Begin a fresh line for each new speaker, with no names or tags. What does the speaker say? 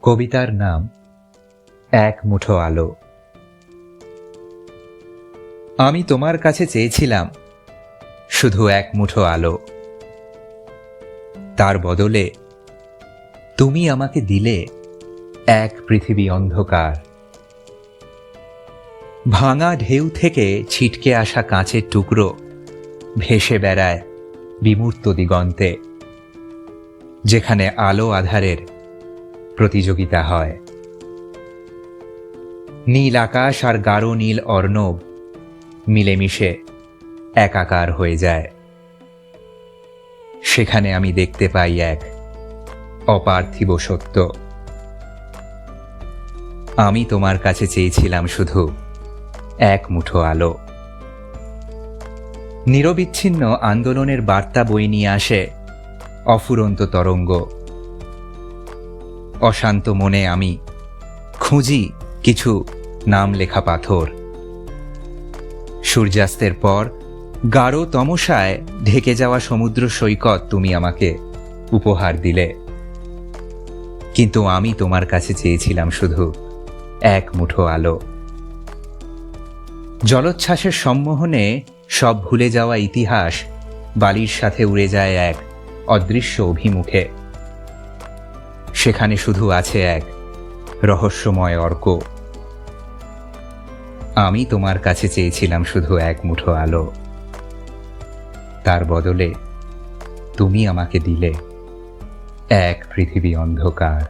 কবিতার নাম এক মুঠো আলো। আমি তোমার কাছে চেয়েছিলাম শুধু এক মুঠো আলো, তার বদলে তুমি আমাকে দিলে এক পৃথিবী অন্ধকার। ভাঙা ঢেউ থেকে ছিটকে আসা কাঁচের টুকরো ভেসে বেড়ায় বিমূর্ত দিগন্তে, যেখানে আলো আধারের প্রতিযোগিতা হয়। নীল আকাশ আর গাঢ় নীল অর্ণব মিলেমিশে একাকার হয়ে যায়। সেখানে আমি দেখতে পাই এক অপার্থিব সত্য। আমি তোমার কাছে চেয়েছিলাম শুধু এক মুঠো আলো। নিরবিচ্ছিন্ন আন্দোলনের বার্তা বয়ে নিয়ে আসে অফুরন্ত তরঙ্গ। অশান্ত মনে আমি খুঁজি কিছু নাম লেখা পাথর। সূর্যাস্তের পর গাঢ় তমসায় ঢেকে যাওয়া সমুদ্র সৈকত তুমি আমাকে উপহার দিলে, কিন্তু আমি তোমার কাছে চেয়েছিলাম শুধু এক মুঠো আলো। জলোচ্ছ্বাসের সম্মোহনে সব ভুলে যাওয়া ইতিহাস বালির সাথে উড়ে যায় এক অদৃশ্য অভিমুখে। সেখানে শুধু আছে এক রহস্যময় অর্ক। আমি তোমার কাছে চেয়েছিলাম শুধু এক মুঠো আলো, তার বদলে তুমি আমাকে দিলে এক পৃথিবী অন্ধকার।